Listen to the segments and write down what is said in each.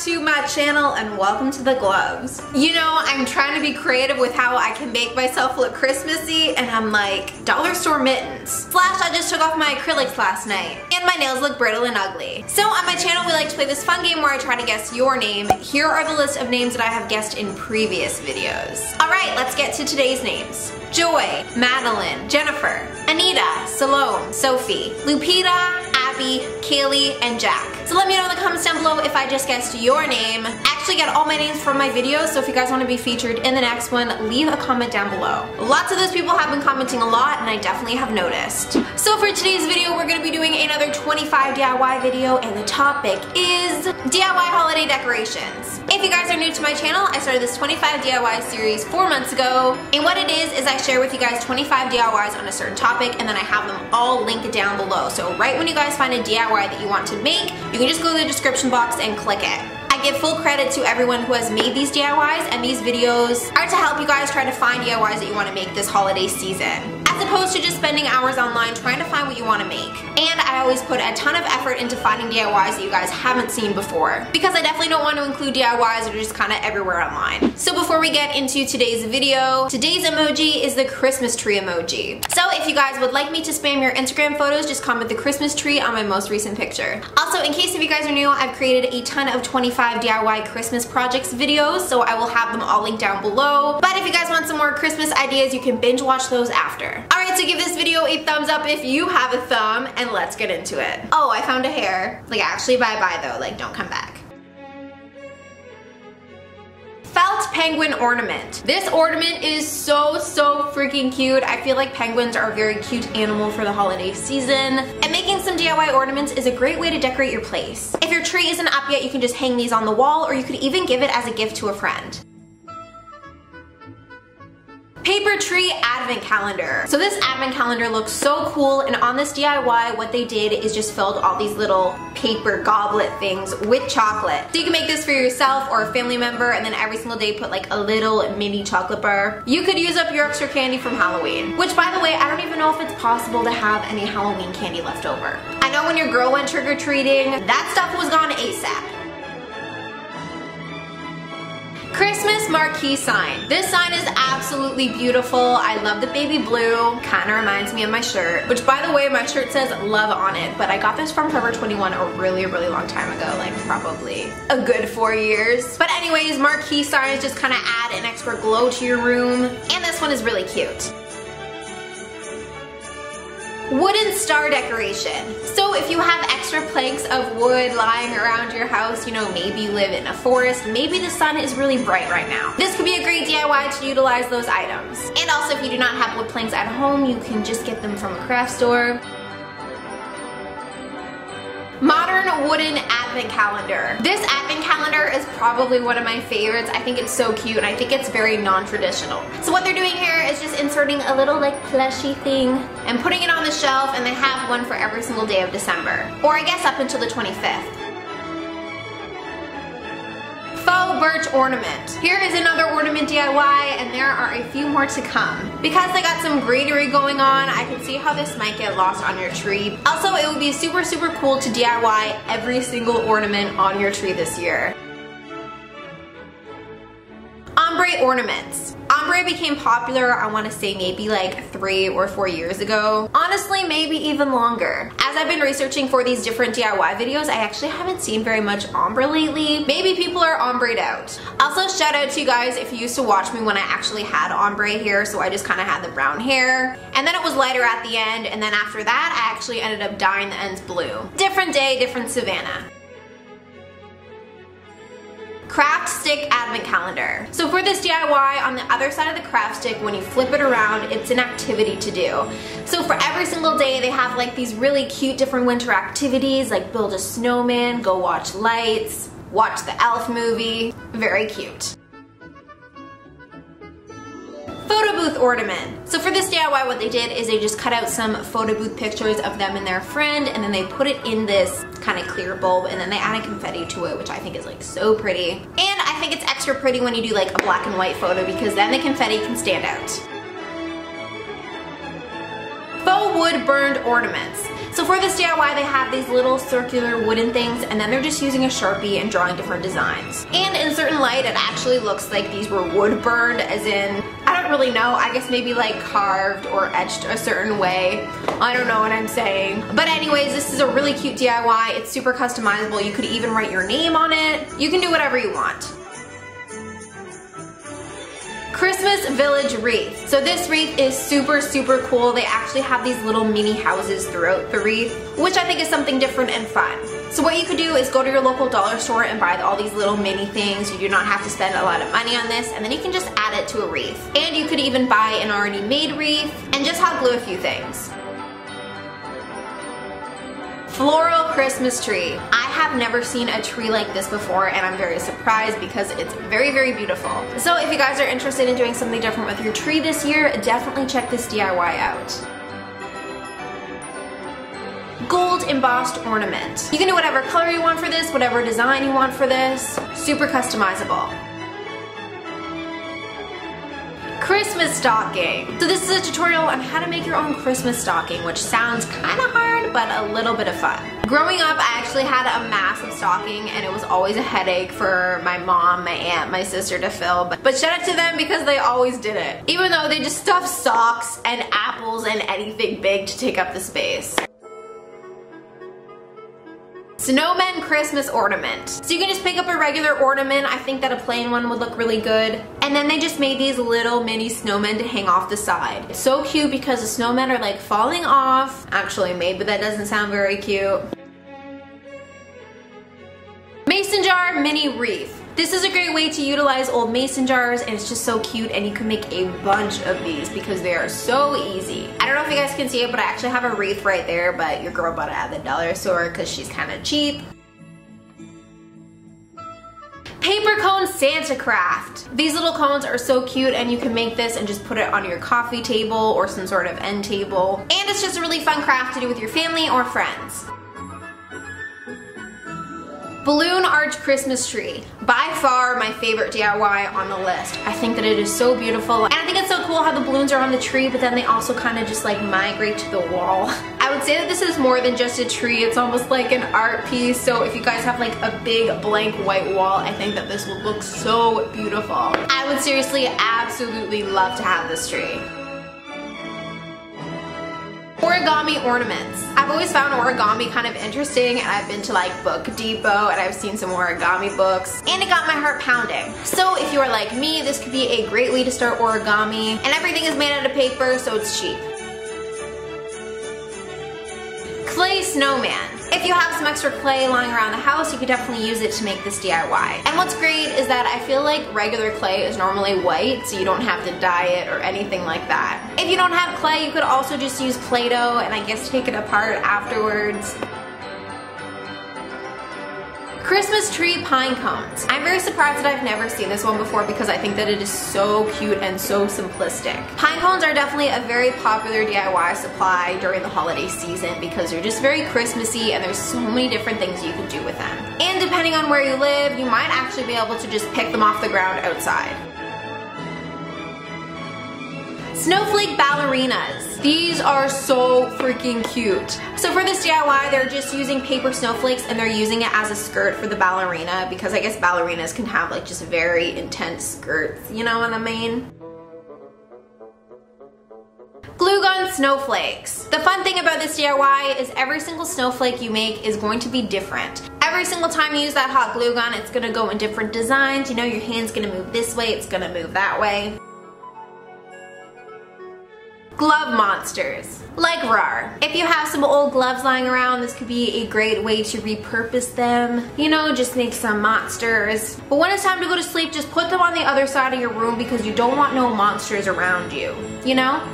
to my channel and welcome to the gloves. You know, I'm trying to be creative with how I can make myself look Christmassy and I'm like, dollar store mittens. Slash, I just took off my acrylics last night and my nails look brittle and ugly. So on my channel we like to play this fun game where I try to guess your name. Here are the list of names that I have guessed in previous videos. Alright, let's get to today's names. Joy, Madeline, Jennifer, Anita, Salome, Sophie, Lupita, Abby, Kaylee, and Jack. So let me know in the comments down below if I just guessed your name. I actually get all my names from my videos, so if you guys want to be featured in the next one, leave a comment down below. Lots of those people have been commenting a lot, and I definitely have noticed. So for today's video, we're going to be doing another 25 DIY video, and the topic is DIY holiday decorations. If you guys are new to my channel, I started this 25 DIY series 4 months ago, and what it is I share with you guys 25 DIYs on a certain topic, and then I have them all linked down below. So right when you guys find a DIY that you want to make, you can just go to the description box and click it. I give full credit to everyone who has made these DIYs, and these videos are to help you guys try to find DIYs that you want to make this holiday season, as opposed to just spending hours online trying to find what you want to make. And I always put a ton of effort into finding DIYs that you guys haven't seen before, because I definitely don't want to include DIYs that are just kind of everywhere online. So before we get into today's video, today's emoji is the Christmas tree emoji. So if you guys would like me to spam your Instagram photos, just comment the Christmas tree on my most recent picture. Also, in case if you guys are new, I've created a ton of 25 DIY Christmas projects videos, so I will have them all linked down below. But if you guys want some more Christmas ideas, you can binge watch those after. Alright, so give this video a thumbs up if you have a thumb, and let's get into it. Oh, I found a hair. Like, actually bye-bye though, like don't come back. Felt penguin ornament. This ornament is so freaking cute. I feel like penguins are a very cute animal for the holiday season, and making some DIY ornaments is a great way to decorate your place. If your tree isn't up yet, you can just hang these on the wall, or you could even give it as a gift to a friend. Paper tree advent calendar. So this advent calendar looks so cool, and on this DIY what they did is just filled all these little paper goblet things with chocolate. So you can make this for yourself or a family member, and then every single day put like a little mini chocolate bar. You could use up your extra candy from Halloween, which by the way, I don't even know if it's possible to have any Halloween candy left over. I know when your girl went trick-or-treating, that stuff was gone ASAP. Christmas marquee sign. This sign is absolutely beautiful. I love the baby blue. Kind of reminds me of my shirt, which by the way, my shirt says love on it, but I got this from Forever 21 a really long time ago, like probably a good 4 years. But anyways, marquee signs just kind of add an extra glow to your room, and this one is really cute. Wooden star decoration. So if you have extra planks of wood lying around your house, you know, maybe you live in a forest, maybe the sun is really bright right now, this could be a great DIY to utilize those items. And also, if you do not have wood planks at home, you can just get them from a craft store. Modern wooden advent calendar. This advent calendar is probably one of my favorites. I think it's so cute, and I think it's very non-traditional. So what they're doing here is just inserting a little like plushy thing and putting it on the shelf, and they have one for every single day of December. Or I guess up until the 25th. Faux birch ornament. Here is another ornament DIY, and there are a few more to come. Because they got some greenery going on, I can see how this might get lost on your tree. Also, it would be super cool to DIY every single ornament on your tree this year. Ombre ornaments. Ombre became popular, I want to say maybe like 3 or 4 years ago. Honestly, maybe even longer. As I've been researching for these different DIY videos, I actually haven't seen very much ombre lately. Maybe people are ombre'd out. Also, shout out to you guys if you used to watch me when I actually had ombre hair, so I just kind of had the brown hair. And then it was lighter at the end, and then after that, I actually ended up dyeing the ends blue. Different day, different Savannah. Craft stick advent calendar. So for this DIY, on the other side of the craft stick, when you flip it around, it's an activity to do. So for every single day, they have like these really cute different winter activities, like build a snowman, go watch lights, watch the Elf movie. Very cute. Photo booth ornament. So for this DIY, what they did is they just cut out some photo booth pictures of them and their friend, and then they put it in this kind of clear bulb, and then they added confetti to it, which I think is like so pretty. And I think it's extra pretty when you do like a black and white photo, because then the confetti can stand out. Faux No wood burned ornaments. So for this DIY, they have these little circular wooden things, and then they're just using a Sharpie and drawing different designs. And in certain light, it actually looks like these were wood burned, as in, I don't really know, I guess maybe like carved or etched a certain way. I don't know what I'm saying. But anyways, this is a really cute DIY. It's super customizable. You could even write your name on it. You can do whatever you want. Christmas Village Wreath. So this wreath is super, super cool. They actually have these little mini houses throughout the wreath, which I think is something different and fun. So what you could do is go to your local dollar store and buy all these little mini things. You do not have to spend a lot of money on this, and then you can just add it to a wreath. And you could even buy an already made wreath and just hot glue a few things. Floral Christmas tree. I have never seen a tree like this before, and I'm very surprised because it's very, very beautiful. So if you guys are interested in doing something different with your tree this year, definitely check this DIY out. Gold embossed ornament. You can do whatever color you want for this, whatever design you want for this. Super customizable. Christmas stocking. So this is a tutorial on how to make your own Christmas stocking, which sounds kind of hard, but a little bit of fun. Growing up, I actually had a massive stocking, and it was always a headache for my mom, my aunt, my sister to fill. But shout out to them because they always did it. Even though they just stuffed socks and apples and anything big to take up the space. Snowmen Christmas ornament. So you can just pick up a regular ornament. I think that a plain one would look really good. And then they just made these little mini snowmen to hang off the side. It's so cute because the snowmen are like falling off. Actually, maybe that doesn't sound very cute. Mason jar mini wreath. This is a great way to utilize old mason jars, and it's just so cute, and you can make a bunch of these because they are so easy. I don't know if you guys can see it, but I actually have a wreath right there, but your girl bought it at the dollar store because she's kind of cheap. Paper cone Santa craft. These little cones are so cute, and you can make this and just put it on your coffee table or some sort of end table. And it's just a really fun craft to do with your family or friends. Balloon arch Christmas tree. By far my favorite DIY on the list. I think that it is so beautiful, and I think it's so cool how the balloons are on the tree, but then they also kind of just like migrate to the wall. I would say that this is more than just a tree. It's almost like an art piece, so if you guys have like a big blank white wall, I think that this would look so beautiful. I would seriously absolutely love to have this tree. Origami ornaments. I've always found origami kind of interesting, and I've been to like Book Depot and I've seen some origami books, and it got my heart pounding. So if you are like me, this could be a great way to start origami, and everything is made out of paper, so it's cheap. Clay snowman. If you have some extra clay lying around the house, you could definitely use it to make this DIY. And what's great is that I feel like regular clay is normally white, so you don't have to dye it or anything like that. If you don't have clay, you could also just use Play-Doh and I guess take it apart afterwards. Christmas tree pine cones. I'm very surprised that I've never seen this one before because I think that it is so cute and so simplistic. Pine cones are definitely a very popular DIY supply during the holiday season because they're just very Christmassy, and there's so many different things you can do with them. And depending on where you live, you might actually be able to just pick them off the ground outside. Snowflake ballerinas. These are so freaking cute. So for this DIY, they're just using paper snowflakes, and they're using it as a skirt for the ballerina because I guess ballerinas can have like just very intense skirts, you know what I mean? Glue gun snowflakes. The fun thing about this DIY is every single snowflake you make is going to be different. Every single time you use that hot glue gun, it's gonna go in different designs. You know, your hand's gonna move this way, it's gonna move that way. Glove monsters. Like rawr. If you have some old gloves lying around, this could be a great way to repurpose them. You know, just make some monsters. But when it's time to go to sleep, just put them on the other side of your room because you don't want no monsters around you. You know?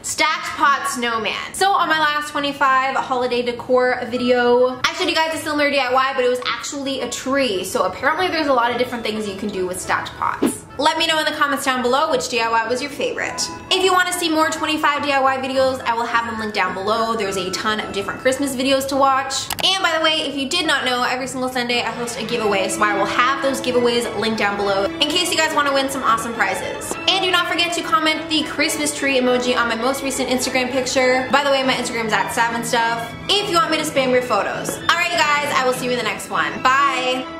Stacked Pot Snowman. So on my last 25 holiday decor video, I showed you guys a similar DIY, but it was actually a tree. So apparently there's a lot of different things you can do with stacked pots. Let me know in the comments down below which DIY was your favorite. If you want to see more 25 DIY videos, I will have them linked down below. There's a ton of different Christmas videos to watch. And by the way, if you did not know, every single Sunday I host a giveaway, so I will have those giveaways linked down below in case you guys want to win some awesome prizes. And do not forget to comment the Christmas tree emoji on my most recent Instagram picture. By the way, my Instagram is @SavAndStuff if you want me to spam your photos. Alright guys, I will see you in the next one. Bye!